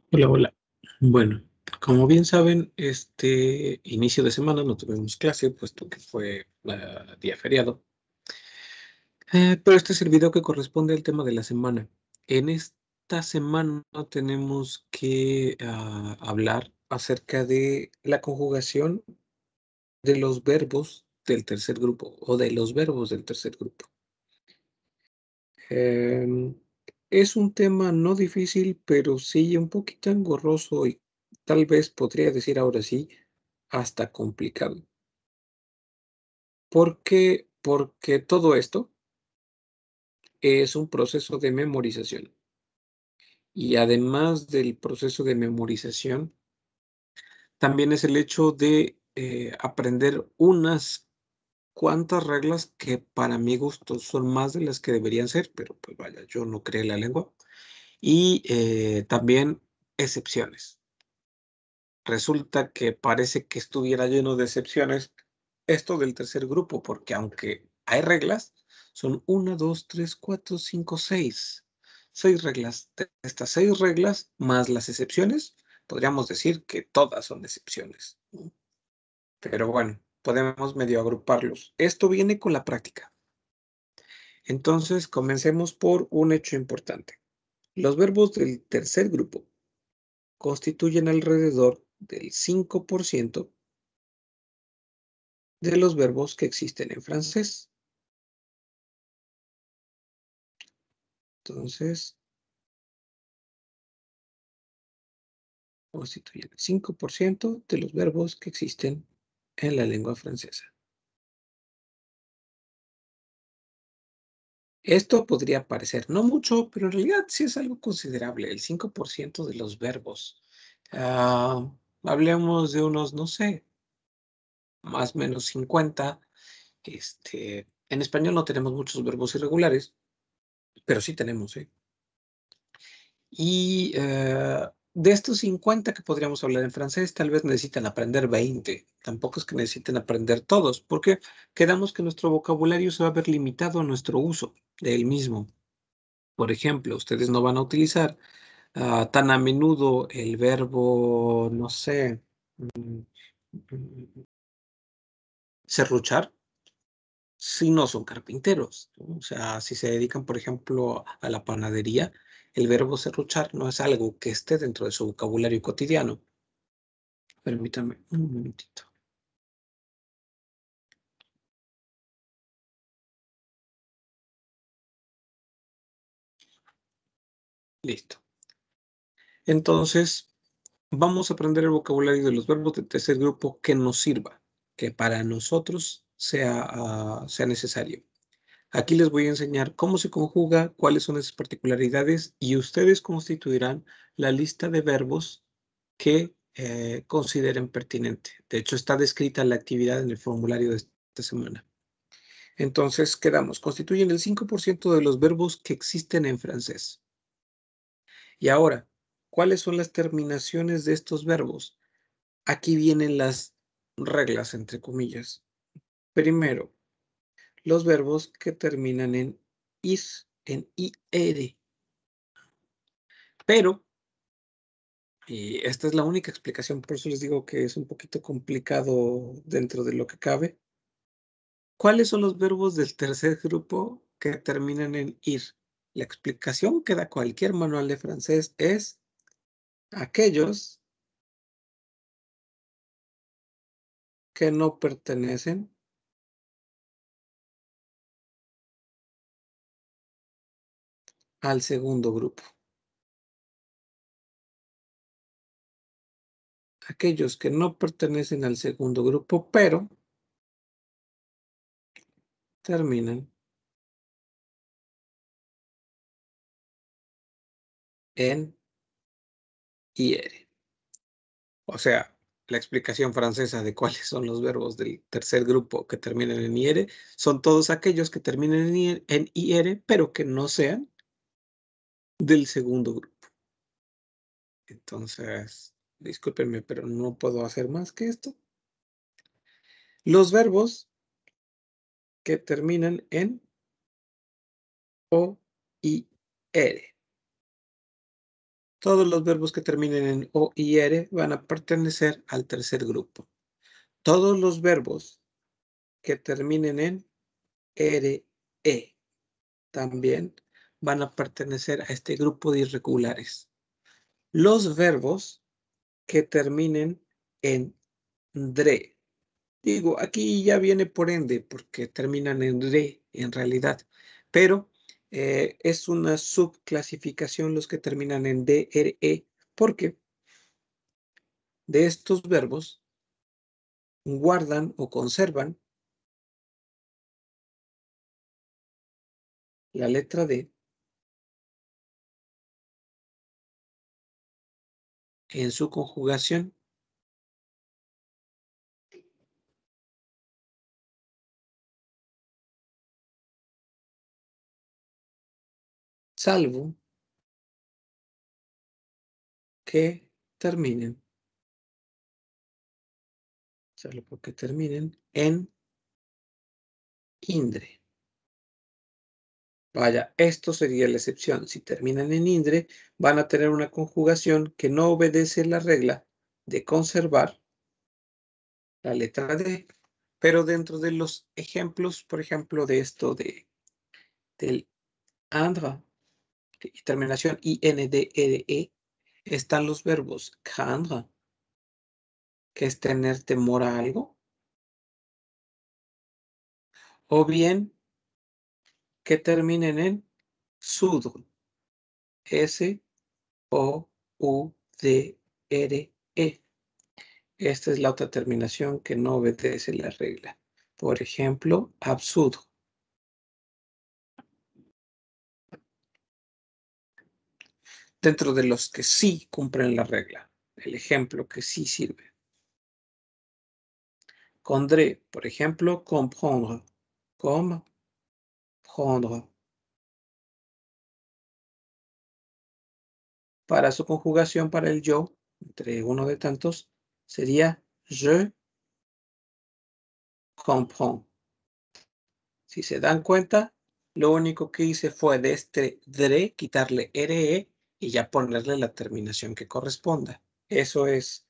Hola, hola. Bueno, como bien saben, este inicio de semana no tuvimos clase, puesto que fue día feriado. Pero este es el video que corresponde al tema de la semana. En esta semana tenemos que hablar acerca de la conjugación de los verbos del tercer grupo o de los verbos del tercer grupo. Em, es un tema no difícil, pero sí un poquito engorroso y tal vez podría decir ahora sí, hasta complicado. ¿Por qué? Porque todo esto es un proceso de memorización. Y además del proceso de memorización, también es el hecho de aprender unas cuantas reglas que para mi gusto son más de las que deberían ser, pero pues vaya, yo no creé la lengua. Y también excepciones. Resulta que parece que estuviera lleno de excepciones esto del tercer grupo, porque aunque hay reglas, son 1, 2, 3, 4, 5, 6. 6 reglas. De estas 6 reglas, más las excepciones, podríamos decir que todas son excepciones, ¿no? Pero bueno, podemos medio agruparlos. Esto viene con la práctica. Entonces, comencemos por un hecho importante. Los verbos del tercer grupo constituyen alrededor del 5% de los verbos que existen en francés. Entonces, constituyen el 5% de los verbos que existen en la lengua francesa. Esto podría parecer no mucho, pero en realidad sí es algo considerable, el 5% de los verbos. Ah, hablemos de unos, no sé, más o menos 50. En español no tenemos muchos verbos irregulares, pero sí tenemos, ¿eh? Y de estos 50 que podríamos hablar en francés, tal vez necesitan aprender 20. Tampoco es que necesiten aprender todos, porque quedamos que nuestro vocabulario se va a ver limitado a nuestro uso del mismo. Por ejemplo, ustedes no van a utilizar tan a menudo el verbo, no sé, mm, serruchar, si no son carpinteros, ¿no? O sea, si se dedican, por ejemplo, a la panadería, el verbo serruchar no es algo que esté dentro de su vocabulario cotidiano. Permítame un momentito. Listo. Entonces, vamos a aprender el vocabulario de los verbos del tercer grupo que nos sirva, que para nosotros sea necesario. Aquí les voy a enseñar cómo se conjuga, cuáles son esas particularidades y ustedes constituirán la lista de verbos que consideren pertinente. De hecho, está descrita la actividad en el formulario de esta semana. Entonces, quedamos, constituyen el 5% de los verbos que existen en francés. Y ahora, ¿cuáles son las terminaciones de estos verbos? Aquí vienen las reglas, entre comillas. Primero, los verbos que terminan en is, en ir. Pero, y esta es la única explicación, por eso les digo que es un poquito complicado dentro de lo que cabe. ¿Cuáles son los verbos del tercer grupo que terminan en ir? La explicación que da cualquier manual de francés es aquellos que no pertenecen al segundo grupo. Aquellos que no pertenecen al segundo grupo, pero terminan en IR. O sea, la explicación francesa de cuáles son los verbos del tercer grupo que terminan en IR son todos aquellos que terminan en IR, pero que no sean del segundo grupo. Entonces, discúlpenme, pero no puedo hacer más que esto. Los verbos que terminan en O y R. Todos los verbos que terminen en O y R van a pertenecer al tercer grupo. Todos los verbos que terminen en RE también van a pertenecer a este grupo de irregulares. Los verbos que terminen en DRE. Digo, aquí ya viene por ende, porque terminan en RE en realidad, pero es una subclasificación los que terminan en DRE, porque de estos verbos guardan o conservan la letra D en su conjugación, salvo que terminen, salvo que terminen en INDRE. Vaya, esto sería la excepción. Si terminan en INDRE, van a tener una conjugación que no obedece la regla de conservar la letra D. Pero dentro de los ejemplos, por ejemplo, de esto del ANDRA y terminación INDRE, están los verbos craindre, que es tener temor a algo, o bien que terminen en soudre, S-O-U-D-R-E. Esta es la otra terminación que no obedece la regla. Por ejemplo, absurdo. Dentro de los que sí cumplen la regla. El ejemplo que sí sirve. Condré, por ejemplo, comprendre. Comprendre. Para su conjugación para el yo, entre uno de tantos, sería je comprends. Si se dan cuenta, lo único que hice fue de este dre quitarle re y ya ponerle la terminación que corresponda. Eso es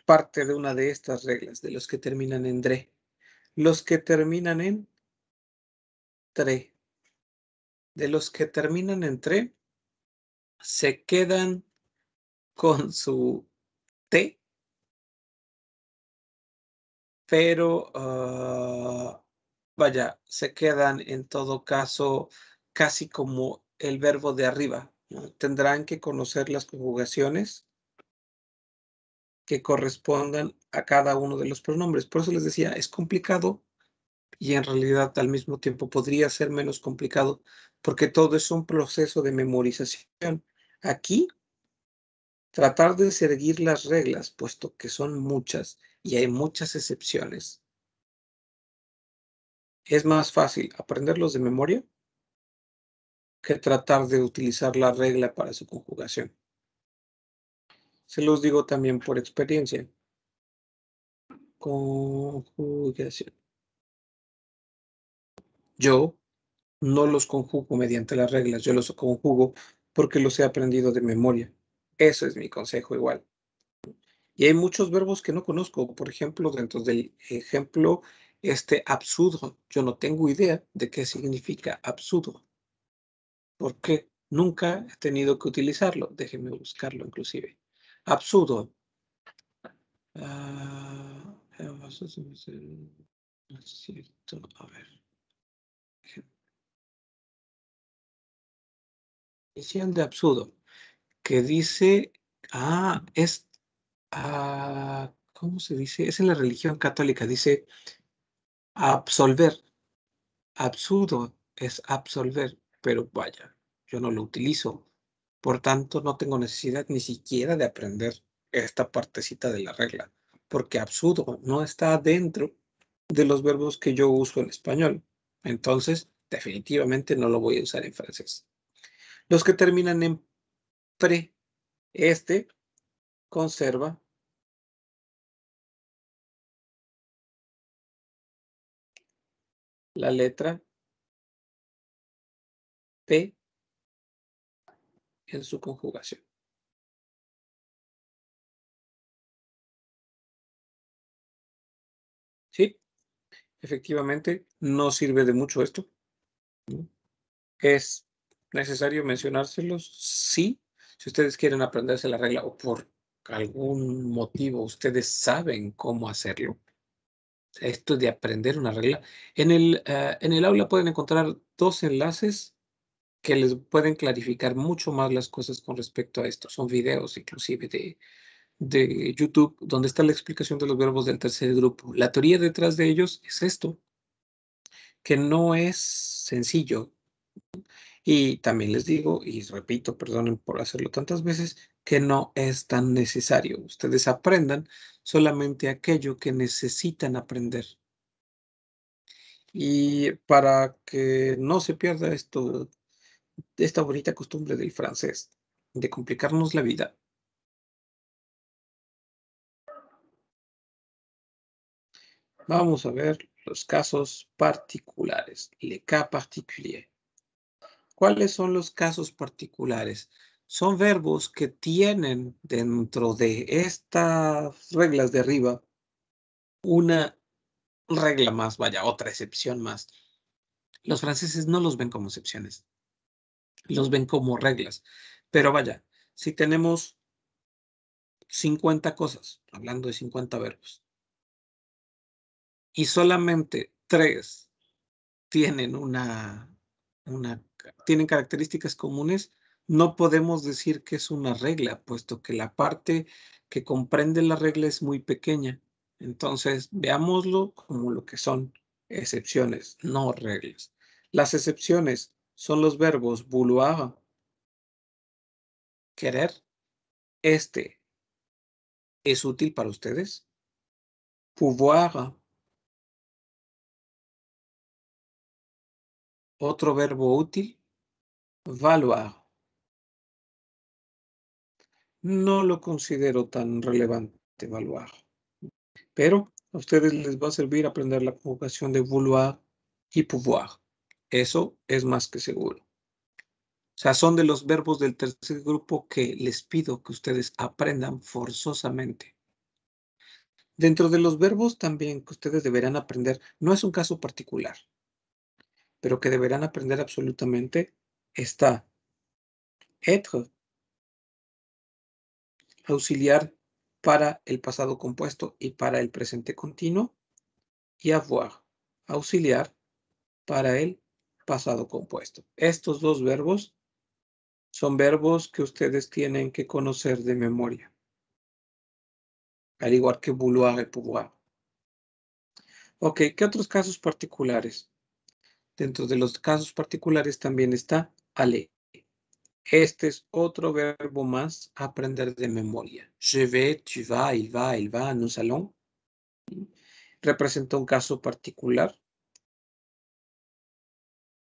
parte de una de estas reglas, de los que terminan en dre. Los que terminan en tre. De los que terminan en tre, se quedan con su T, pero vaya, se quedan en todo caso casi como el verbo de arriba, ¿no? Tendrán que conocer las conjugaciones que correspondan a cada uno de los pronombres. Por eso les decía, es complicado y en realidad al mismo tiempo podría ser menos complicado porque todo es un proceso de memorización. Aquí tratar de seguir las reglas, puesto que son muchas y hay muchas excepciones, es más fácil aprenderlos de memoria que tratar de utilizar la regla para su conjugación. Se los digo también por experiencia. Conjugación. Yo no los conjugo mediante las reglas, yo los conjugo porque los he aprendido de memoria. Eso es mi consejo igual. Y hay muchos verbos que no conozco. Por ejemplo, dentro del ejemplo, absurdo. Yo no tengo idea de qué significa absurdo. ¿Por qué? Nunca he tenido que utilizarlo. Déjenme buscarlo inclusive. Absurdo. No es cierto. A ver. Definición de absurdo. Que dice, ¿cómo se dice? Es en la religión católica, dice absolver. Absurdo es absolver, pero vaya, yo no lo utilizo. Por tanto, no tengo necesidad ni siquiera de aprender esta partecita de la regla, porque absurdo no está dentro de los verbos que yo uso en español. Entonces, definitivamente no lo voy a usar en francés. Los que terminan en pre, conserva la letra P en su conjugación. Sí, efectivamente, no sirve de mucho esto. ¿Es necesario mencionárselos? Sí. Si ustedes quieren aprenderse la regla o por algún motivo ustedes saben cómo hacerlo, esto de aprender una regla. En el aula pueden encontrar 2 enlaces que les pueden clarificar mucho más las cosas con respecto a esto. Son videos inclusive de YouTube, donde está la explicación de los verbos del tercer grupo. La teoría detrás de ellos es esto, que no es sencillo. Y también les digo, y repito, perdonen por hacerlo tantas veces, que no es tan necesario. Ustedes aprendan solamente aquello que necesitan aprender. Y para que no se pierda esto, esta bonita costumbre del francés, de complicarnos la vida, vamos a ver los casos particulares, les cas particuliers. ¿Cuáles son los casos particulares? Son verbos que tienen dentro de estas reglas de arriba una regla más, vaya, otra excepción más. Los franceses no los ven como excepciones, los ven como reglas. Pero vaya, si tenemos 50 cosas, hablando de 50 verbos, y solamente 3 tienen tienen características comunes, no podemos decir que es una regla, puesto que la parte que comprende la regla es muy pequeña. Entonces, veámoslo como lo que son excepciones, no reglas. Las excepciones son los verbos vouloir, querer. Este es útil para ustedes. Pouvoir, otro verbo útil. Valoir. No lo considero tan relevante, valoir. Pero a ustedes les va a servir aprender la conjugación de vouloir y pouvoir. Eso es más que seguro. O sea, son de los verbos del tercer grupo que les pido que ustedes aprendan forzosamente. Dentro de los verbos también que ustedes deberán aprender, no es un caso particular, pero que deberán aprender absolutamente, está être, auxiliar para el pasado compuesto y para el presente continuo, y avoir, auxiliar para el pasado compuesto. Estos 2 verbos son verbos que ustedes tienen que conocer de memoria, al igual que vouloir y pouvoir. Ok, ¿qué otros casos particulares? Dentro de los casos particulares también está aller. Este es otro verbo más a aprender de memoria. Je vais, tu vas, il va, nous allons. Representa un caso particular.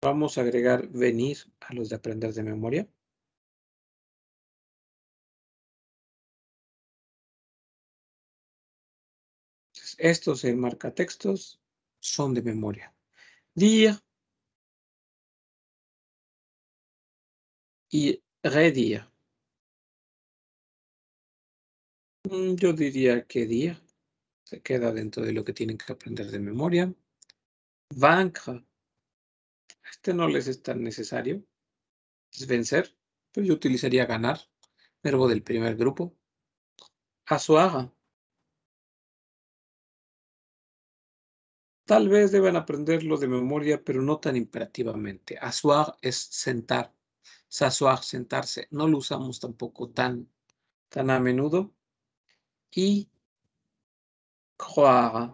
Vamos a agregar venir a los de aprender de memoria. Estos en marcatextos son de memoria. Dire y redire. Yo diría que dire se queda dentro de lo que tienen que aprender de memoria. Vaincre. Este no les es tan necesario. Es vencer. Pero yo utilizaría ganar. Verbo del primer grupo. Asseoir. Tal vez deban aprenderlo de memoria, pero no tan imperativamente. Asseoir es sentar. S'asseoir, sentarse. No lo usamos tampoco tan a menudo. Y croire,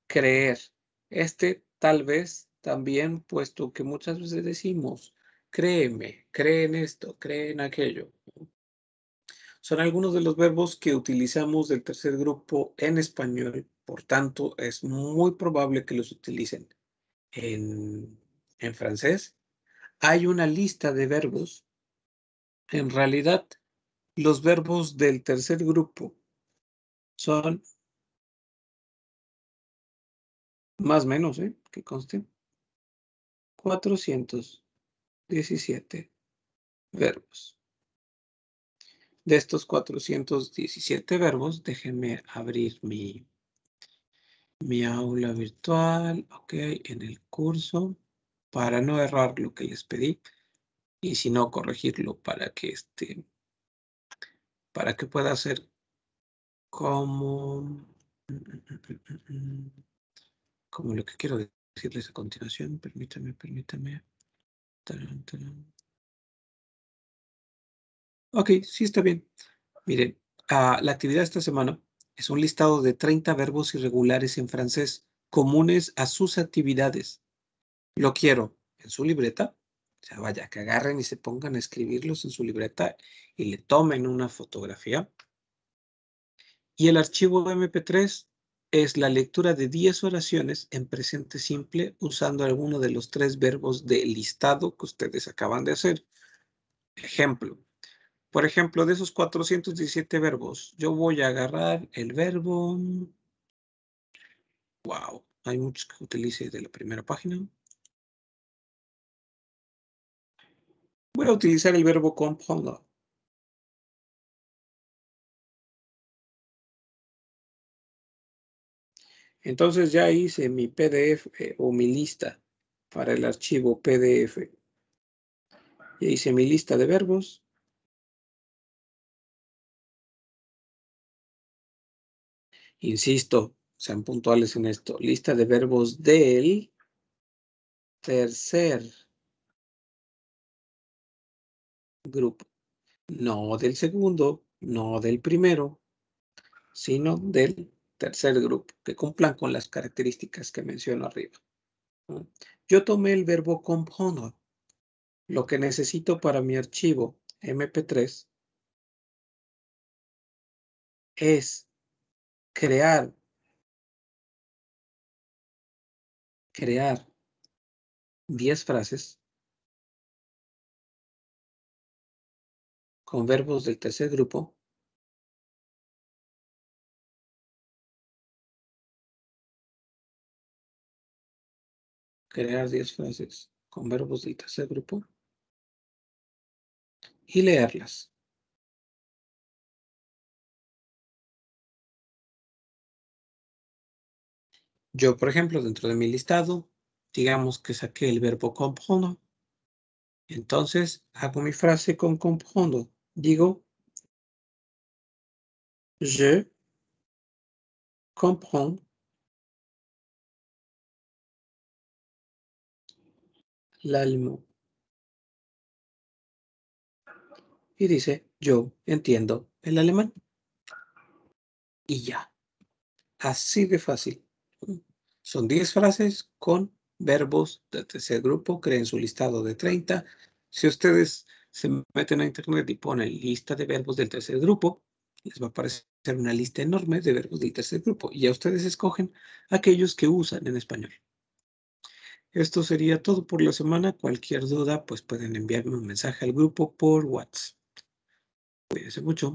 creer. Este tal vez también, puesto que muchas veces decimos, créeme, cree en esto, cree en aquello. Son algunos de los verbos que utilizamos del tercer grupo en español, por tanto, es muy probable que los utilicen en francés. Hay una lista de verbos. En realidad, los verbos del tercer grupo son más o menos, que conste, 417 verbos. De estos 417 verbos, déjenme abrir mi aula virtual, ok, en el curso, para no errar lo que les pedí, y si no, corregirlo para que pueda ser como, como lo que quiero decirles a continuación. Permítame. Tarán, tarán. Ok, sí está bien. Miren, la actividad de esta semana es un listado de 30 verbos irregulares en francés comunes a sus actividades. Lo quiero en su libreta. O sea, vaya, que agarren y se pongan a escribirlos en su libreta y le tomen una fotografía. Y el archivo MP3 es la lectura de 10 oraciones en presente simple usando alguno de los 3 verbos del listado que ustedes acaban de hacer. Ejemplo. Por ejemplo, de esos 417 verbos, yo voy a agarrar el verbo. Wow, hay muchos que utilice de la primera página. Voy a utilizar el verbo comprendre. Entonces ya hice mi PDF o mi lista para el archivo PDF. Ya hice mi lista de verbos. Insisto, sean puntuales en esto. Lista de verbos del tercer grupo. No del segundo, no del primero, sino del tercer grupo, que cumplan con las características que menciono arriba. Yo tomé el verbo comprendre. Lo que necesito para mi archivo MP3 es crear 10 frases con verbos del tercer grupo. Crear 10 frases con verbos del tercer grupo y leerlas. Yo, por ejemplo, dentro de mi listado, digamos que saqué el verbo comprendre. Entonces, hago mi frase con comprendre. Digo, je comprends l'allemand. Y dice, yo entiendo el alemán. Y ya. Así de fácil. Son 10 frases con verbos de tercer grupo. Creen su listado de 30. Si ustedes se meten a internet y ponen lista de verbos del tercer grupo, les va a aparecer una lista enorme de verbos del tercer grupo. Y ya ustedes escogen aquellos que usan en español. Esto sería todo por la semana. Cualquier duda, pues pueden enviarme un mensaje al grupo por WhatsApp. Cuídense mucho.